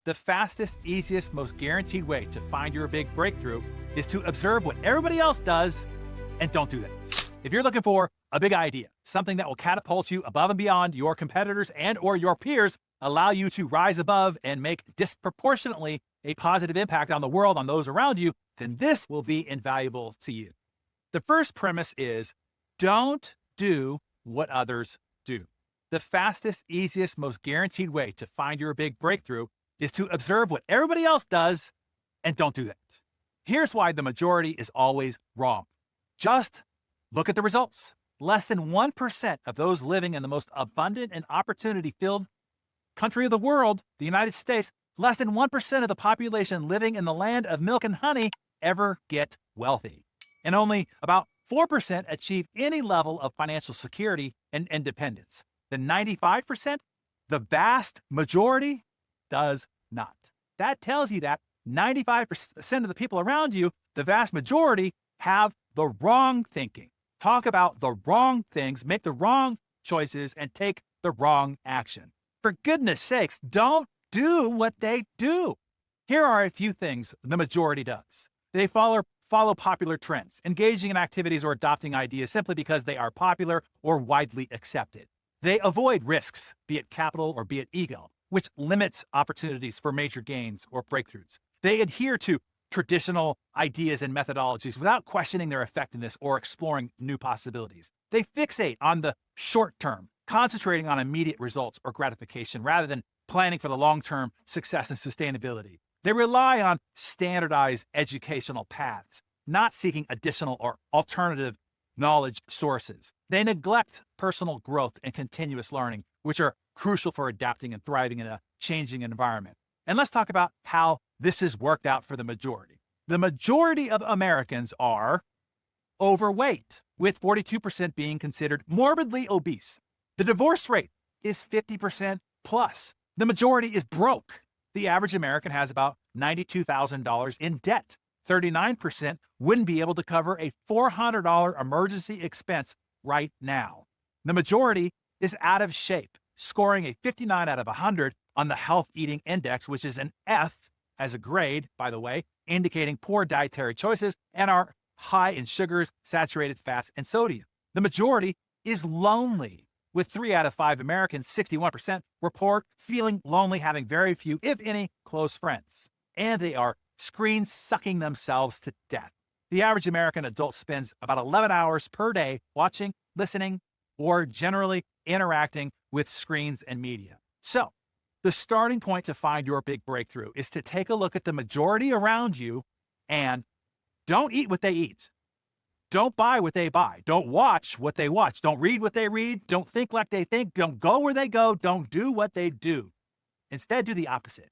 The fastest, easiest, most guaranteed way to find your big breakthrough is to observe what everybody else does and don't do that. If you're looking for a big idea, something that will catapult you above and beyond your competitors and or your peers, allow you to rise above and make disproportionately a positive impact on the world, on those around you, then this will be invaluable to you. The first premise is don't do what others do. The fastest, easiest, most guaranteed way to find your big breakthrough is to observe what everybody else does and don't do that. Here's why the majority is always wrong. Just look at the results. Less than 1% of those living in the most abundant and opportunity-filled country of the world, the United States, less than 1% of the population living in the land of milk and honey ever get wealthy. And only about 4% achieve any level of financial security and independence. The 95%, the vast majority, does not. That tells you that 95% of the people around you, the vast majority, have the wrong thinking, talk about the wrong things, make the wrong choices, and take the wrong action. For goodness sakes, don't do what they do. Here are a few things the majority does. They follow popular trends, engaging in activities or adopting ideas simply because they are popular or widely accepted. They avoid risks, be it capital or be it ego, which limits opportunities for major gains or breakthroughs. They adhere to traditional ideas and methodologies without questioning their effectiveness or exploring new possibilities. They fixate on the short term, concentrating on immediate results or gratification rather than planning for the long-term success and sustainability. They rely on standardized educational paths, not seeking additional or alternative knowledge sources. They neglect personal growth and continuous learning, which are crucial for adapting and thriving in a changing environment. And let's talk about how this has worked out for the majority. The majority of Americans are overweight, with 42% being considered morbidly obese. The divorce rate is 50% plus. The majority is broke. The average American has about $92,000 in debt. 39% wouldn't be able to cover a $400 emergency expense right now. The majority is out of shape, scoring a 59 out of 100 on the Health Eating Index, which is an F as a grade, by the way, indicating poor dietary choices and are high in sugars, saturated fats, and sodium. The majority is lonely, with 3 out of 5 Americans, 61%, report feeling lonely, having very few, if any, close friends. And they are screen-sucking themselves to death. The average American adult spends about 11 hours per day watching, listening, or generally interacting with screens and media. So, the starting point to find your big breakthrough is to take a look at the majority around you and don't eat what they eat. Don't buy what they buy. Don't watch what they watch. Don't read what they read. Don't think like they think. Don't go where they go. Don't do what they do. Instead, do the opposite,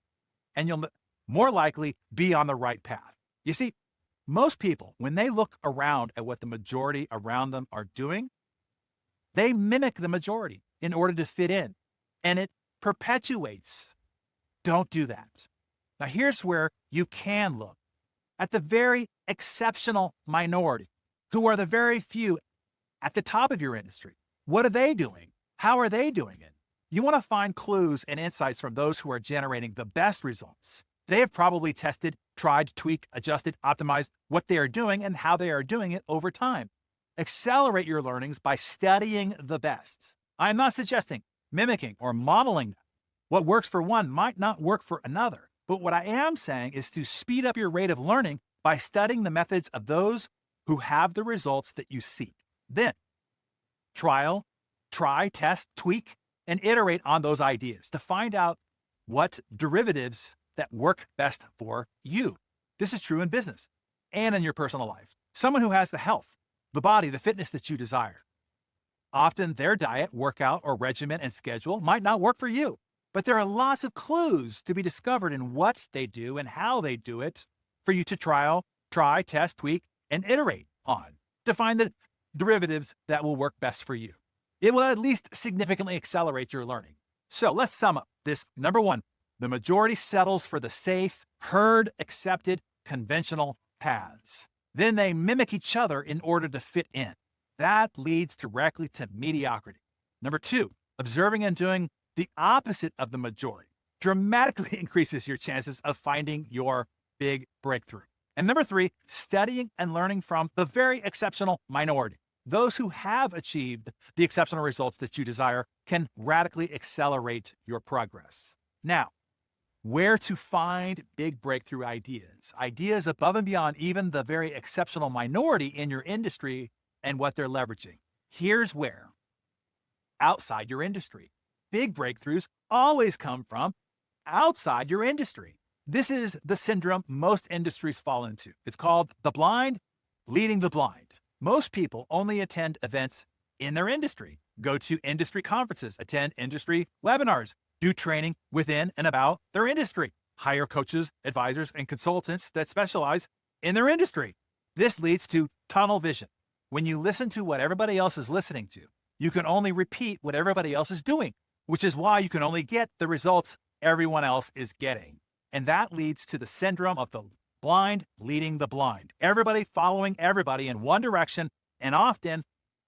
and you'll more likely be on the right path. You see, most people, when they look around at what the majority around them are doing, they mimic the majority in order to fit in, and it perpetuates. Don't do that. Now, here's where you can look at the very exceptional minority, who are the very few at the top of your industry. What are they doing? How are they doing it? You want to find clues and insights from those who are generating the best results. They have probably tested, tried, tweaked, adjusted, optimized what they are doing and how they are doing it over time. Accelerate your learnings by studying the best. I am not suggesting mimicking or modeling what works for one might not work for another. But what I am saying is to speed up your rate of learning by studying the methods of those who have the results that you seek. Then, try, test, tweak, and iterate on those ideas to find out what derivatives that work best for you. This is true in business and in your personal life. Someone who has the health, the body, the fitness that you desire. Often their diet, workout, or regimen and schedule might not work for you, but there are lots of clues to be discovered in what they do and how they do it for you to try, test, tweak, and iterate on to find the derivatives that will work best for you. It will at least significantly accelerate your learning. So let's sum up this. Number one, the majority settles for the safe, herd-accepted, conventional paths. Then they mimic each other in order to fit in. That leads directly to mediocrity. Number two, observing and doing the opposite of the majority. dramatically increases your chances of finding your big breakthrough. And number 3, studying and learning from the very exceptional minority. Those who have achieved the exceptional results that you desire can radically accelerate your progress. Now, where to find big breakthrough ideas? Ideas above and beyond even the very exceptional minority in your industry and what they're leveraging. Here's where. Outside your industry. Big breakthroughs always come from outside your industry. This is the syndrome most industries fall into. It's called the blind leading the blind. Most people only attend events in their industry, go to industry conferences, attend industry webinars, do training within and about their industry, hire coaches, advisors, and consultants that specialize in their industry. This leads to tunnel vision. When you listen to what everybody else is listening to, you can only repeat what everybody else is doing, which is why you can only get the results everyone else is getting. And that leads to the syndrome of the blind leading the blind. Everybody following everybody in one direction and often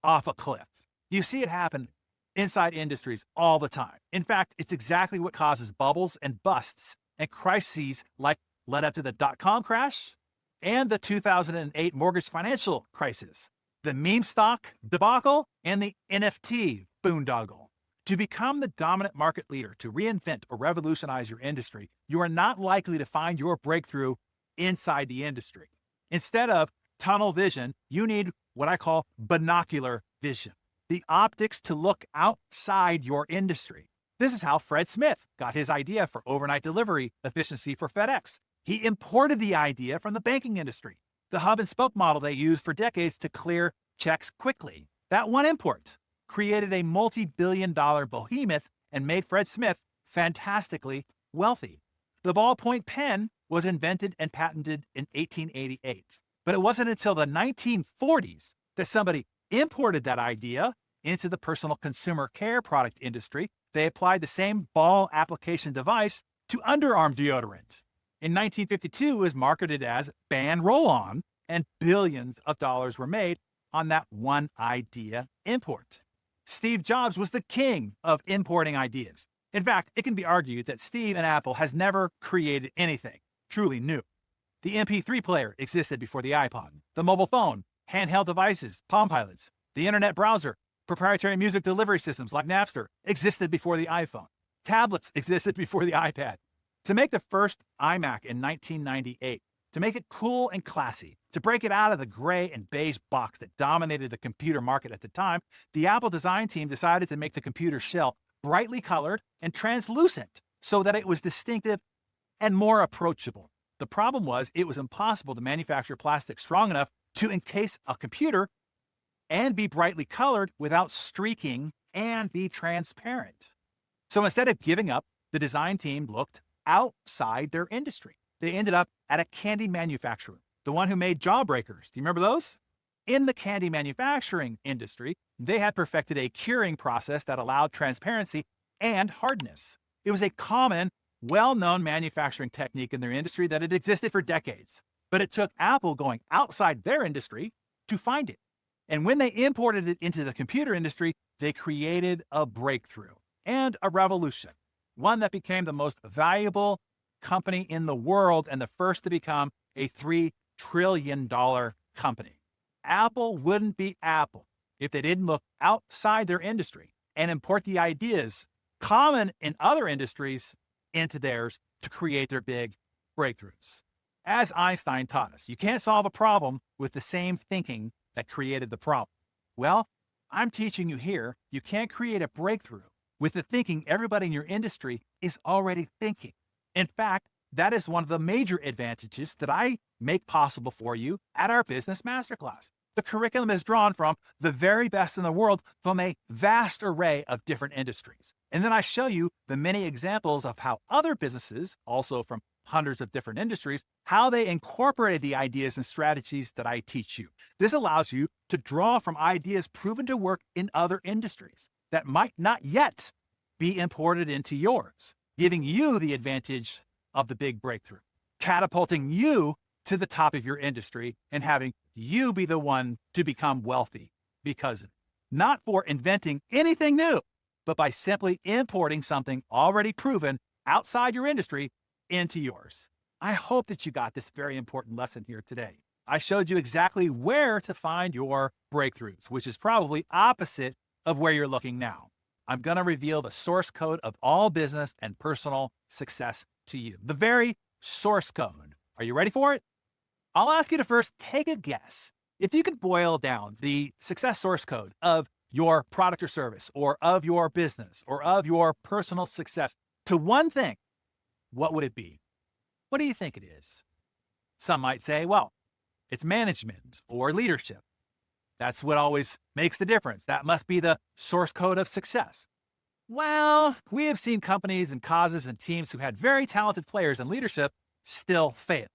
off a cliff. You see it happen inside industries all the time. In fact, it's exactly what causes bubbles and busts and crises like led up to the dot-com crash and the 2008 mortgage financial crisis, the meme stock debacle, and the NFT boondoggle. To become the dominant market leader, to reinvent or revolutionize your industry, you are not likely to find your breakthrough inside the industry. Instead of tunnel vision, you need what I call binocular vision, the optics to look outside your industry. This is how Fred Smith got his idea for overnight delivery efficiency for FedEx. He imported the idea from the banking industry, the hub and spoke model they used for decades to clear checks quickly. That one import created a multi-billion-dollar behemoth and made Fred Smith fantastically wealthy. The ballpoint pen was invented and patented in 1888. But it wasn't until the 1940s that somebody imported that idea into the personal consumer care product industry. They applied the same ball application device to underarm deodorant. In 1952, it was marketed as Ban Roll-On, and billions of dollars were made on that one idea import. Steve Jobs was the king of importing ideas. In fact, it can be argued that Steve and Apple has never created anything truly new. The MP3 player existed before the iPod, the mobile phone, handheld devices, Palm Pilots, the internet browser, proprietary music delivery systems like Napster existed before the iPhone. Tablets existed before the iPad. To make the first iMac in 1998, to make it cool and classy, to break it out of the gray and beige box that dominated the computer market at the time, the Apple design team decided to make the computer shell brightly colored and translucent so that it was distinctive and more approachable. The problem was it was impossible to manufacture plastic strong enough to encase a computer and be brightly colored without streaking and be transparent. So instead of giving up, the design team looked outside their industry. They ended up at a candy manufacturer, the one who made Jawbreakers. Do you remember those? In the candy manufacturing industry, they had perfected a curing process that allowed transparency and hardness. It was a common, well-known manufacturing technique in their industry that had existed for decades. But it took Apple going outside their industry to find it. And when they imported it into the computer industry, they created a breakthrough and a revolution, one that became the most valuable company in the world and the first to become a $3 trillion company. Apple wouldn't be Apple if they didn't look outside their industry and import the ideas common in other industries into theirs to create their big breakthroughs. As Einstein taught us, you can't solve a problem with the same thinking that created the problem. Well, I'm teaching you here, you can't create a breakthrough with the thinking everybody in your industry is already thinking. In fact, that is one of the major advantages that I make possible for you at our Business Masterclass. The curriculum is drawn from the very best in the world from a vast array of different industries. And then I show you the many examples of how other businesses, also from hundreds of different industries, how they incorporated the ideas and strategies that I teach you. This allows you to draw from ideas proven to work in other industries that might not yet be imported into yours, giving you the advantage of the big breakthrough, catapulting you to the top of your industry and having you be the one to become wealthy because of it. Not for inventing anything new, but by simply importing something already proven outside your industry into yours. I hope that you got this very important lesson here today. I showed you exactly where to find your breakthroughs, which is probably opposite of where you're looking now. I'm going to reveal the source code of all business and personal success to you. The very source code. Are you ready for it? I'll ask you to first take a guess. If you could boil down the success source code of your product or service, or of your business, or of your personal success to one thing, what would it be? What do you think it is? Some might say, well, it's management or leadership. That's what always makes the difference. That must be the source code of success. Well, we have seen companies and causes and teams who had very talented players in leadership still fail.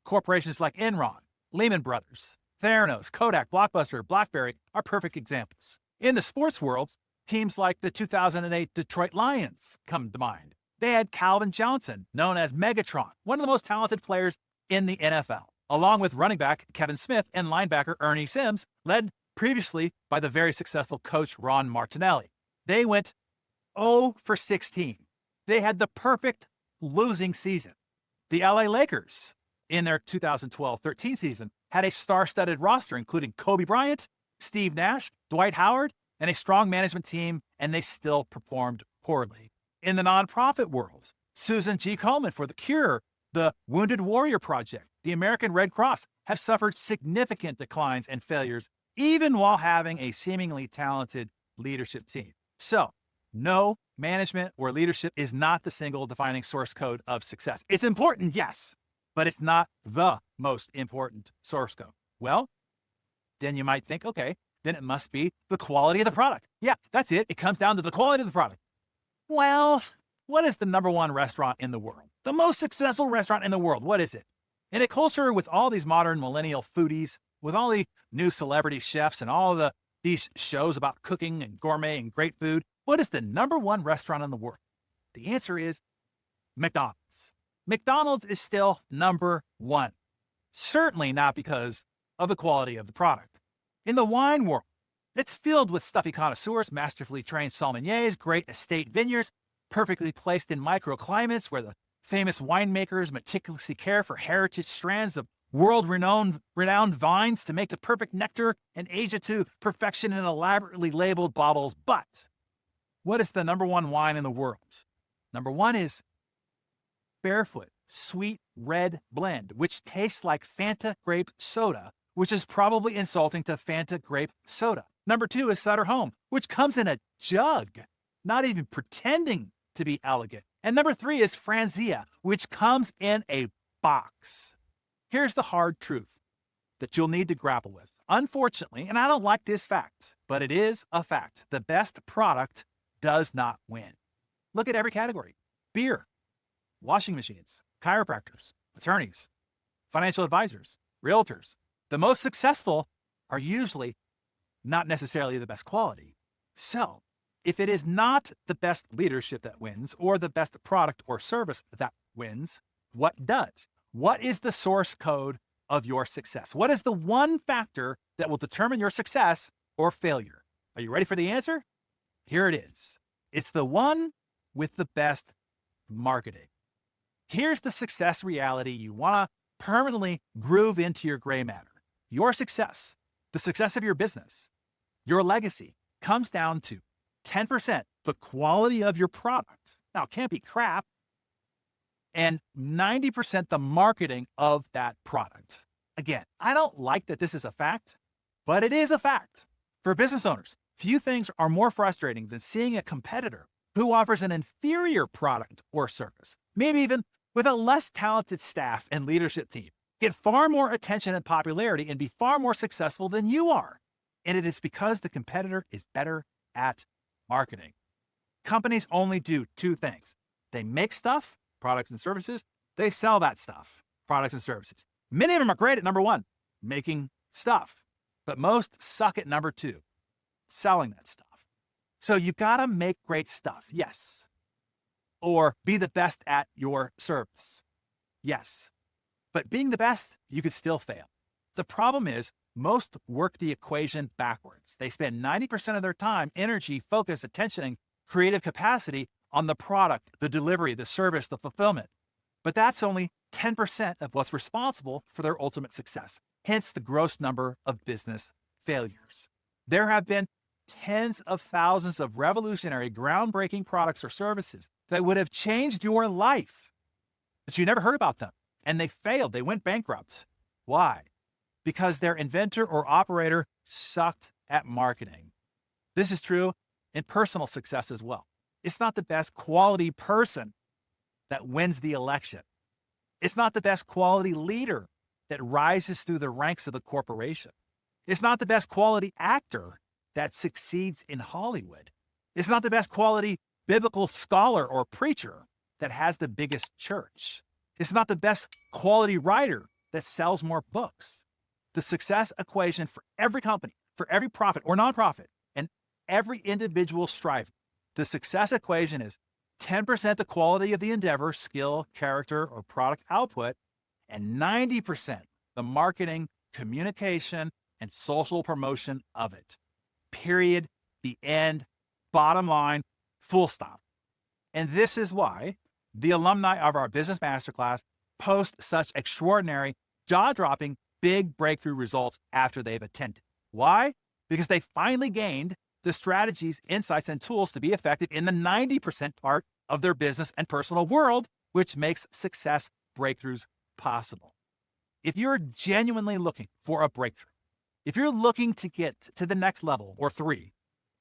Corporations like Enron, Lehman Brothers, Theranos, Kodak, Blockbuster, BlackBerry are perfect examples. In the sports world, teams like the 2008 Detroit Lions come to mind. They had Calvin Johnson, known as Megatron, one of the most talented players in the NFL, along with running back Kevin Smith and linebacker Ernie Sims, led previously by the very successful coach Ron Martinelli. They went 0 for 16. They had the perfect losing season. The LA Lakers, in their 2012-13 season, had a star-studded roster, including Kobe Bryant, Steve Nash, Dwight Howard, and a strong management team, and they still performed poorly. In the nonprofit world, Susan G. Komen for The Cure, the Wounded Warrior Project, the American Red Cross have suffered significant declines and failures, even while having a seemingly talented leadership team. So, no, management or leadership is not the single defining source code of success. It's important, yes, but it's not the most important source code. Well, then you might think, okay, then it must be the quality of the product. Yeah, that's it. It comes down to the quality of the product. Well, what is the #1 restaurant in the world? The most successful restaurant in the world, what is it? In a culture with all these modern millennial foodies, with all the new celebrity chefs and all these shows about cooking and gourmet and great food, what is the #1 restaurant in the world? The answer is McDonald's. McDonald's is still #1. Certainly not because of the quality of the product. In the wine world, it's filled with stuffy connoisseurs, masterfully trained sommeliers, great estate vineyards, perfectly placed in microclimates where the famous winemakers meticulously care for heritage strands of world-renowned vines to make the perfect nectar and age it to perfection in elaborately labeled bottles. But what is the #1 wine in the world? #1 is Barefoot Sweet Red Blend, which tastes like Fanta grape soda, which is probably insulting to Fanta grape soda. #2 is Sutter Home, which comes in a jug, not even pretending to be elegant. And #3 is Franzia, which comes in a box. Here's the hard truth that you'll need to grapple with. Unfortunately, and I don't like this fact, but it is a fact, the best product does not win. Look at every category: beer, washing machines, chiropractors, attorneys, financial advisors, realtors. The most successful are usually not necessarily the best quality. So, if it is not the best leadership that wins or the best product or service that wins, what does? What is the source code of your success? What is the one factor that will determine your success or failure? Are you ready for the answer? Here it is. It's the one with the best marketing. Here's the success reality you want to permanently groove into your gray matter. Your success, the success of your business, your legacy comes down to 10% the quality of your product. Now, it can't be crap. And 90% the marketing of that product. Again, I don't like that this is a fact, but it is a fact. For business owners, few things are more frustrating than seeing a competitor who offers an inferior product or service, maybe even with a less talented staff and leadership team, get far more attention and popularity and be far more successful than you are. And it is because the competitor is better at marketing. Companies only do two things. They make stuff, products and services. They sell that stuff, products and services. Many of them are great at #1, making stuff, but most suck at #2, selling that stuff. So you gotta make great stuff, yes. Or be the best at your service, yes. But being the best, you could still fail. The problem is most work the equation backwards. They spend 90% of their time, energy, focus, attention, and creative capacity on the product, the delivery, the service, the fulfillment. But that's only 10% of what's responsible for their ultimate success, hence the gross number of business failures. There have been tens of thousands of revolutionary, groundbreaking products or services that would have changed your life, but you never heard about them, and they failed. They went bankrupt. Why? Because their inventor or operator sucked at marketing. This is true in personal success as well. It's not the best quality person that wins the election. It's not the best quality leader that rises through the ranks of the corporation. It's not the best quality actor that succeeds in Hollywood. It's not the best quality biblical scholar or preacher that has the biggest church. It's not the best quality writer that sells more books. The success equation for every company, for every profit or nonprofit, and every individual striving, the success equation is 10% the quality of the endeavor, skill, character, or product output, and 90% the marketing, communication, and social promotion of it. Period. The end. Bottom line. Full stop. And this is why the alumni of our Business Masterclass post such extraordinary, jaw-dropping, big breakthrough results after they've attended. Why? Because they finally gained the strategies, insights, and tools to be effective in the 90% part of their business and personal world, which makes success breakthroughs possible. If you're genuinely looking for a breakthrough, if you're looking to get to the next level or 3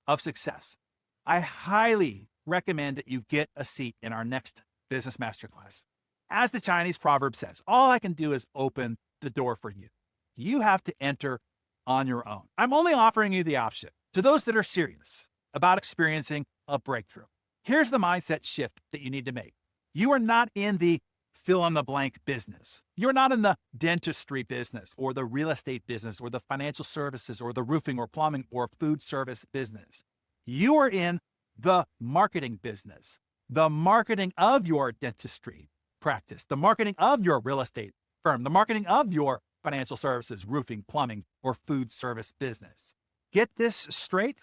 of success, I highly recommend that you get a seat in our next Business Masterclass. As the Chinese proverb says, all I can do is open the door for you. You have to enter on your own. I'm only offering you the option to those that are serious about experiencing a breakthrough. Here's the mindset shift that you need to make. You are not in the fill-in-the-blank business. You're not in the dentistry business or the real estate business or the financial services or the roofing or plumbing or food service business. You are in the marketing business, the marketing of your dentistry practice, the marketing of your real estate firm, the marketing of your financial services, roofing, plumbing, or food service business. Get this straight.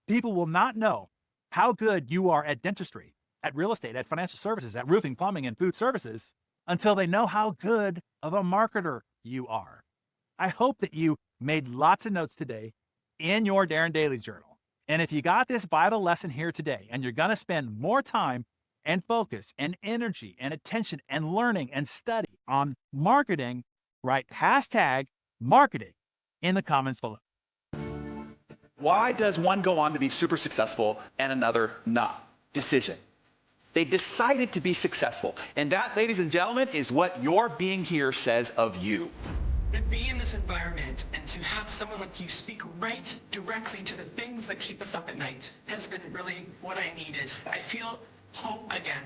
People will not know how good you are at dentistry, at real estate, at financial services, at roofing, plumbing, and food services until they know how good of a marketer you are. I hope that you made lots of notes today in your Darren Daily Journal. And if you got this vital lesson here today and you're going to spend more time and focus and energy and attention and learning and study on marketing, write #marketing in the comments below. Why does one go on to be super successful and another not? Decision. They decided to be successful. And that, ladies and gentlemen, is what your being here says of you. To be in this environment and to have someone like you speak right directly to the things that keep us up at night has been really what I needed. I feel hope again.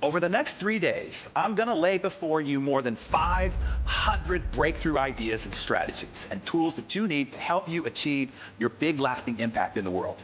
Over the next 3 days, I'm going to lay before you more than 500 breakthrough ideas and strategies and tools that you need to help you achieve your big lasting impact in the world.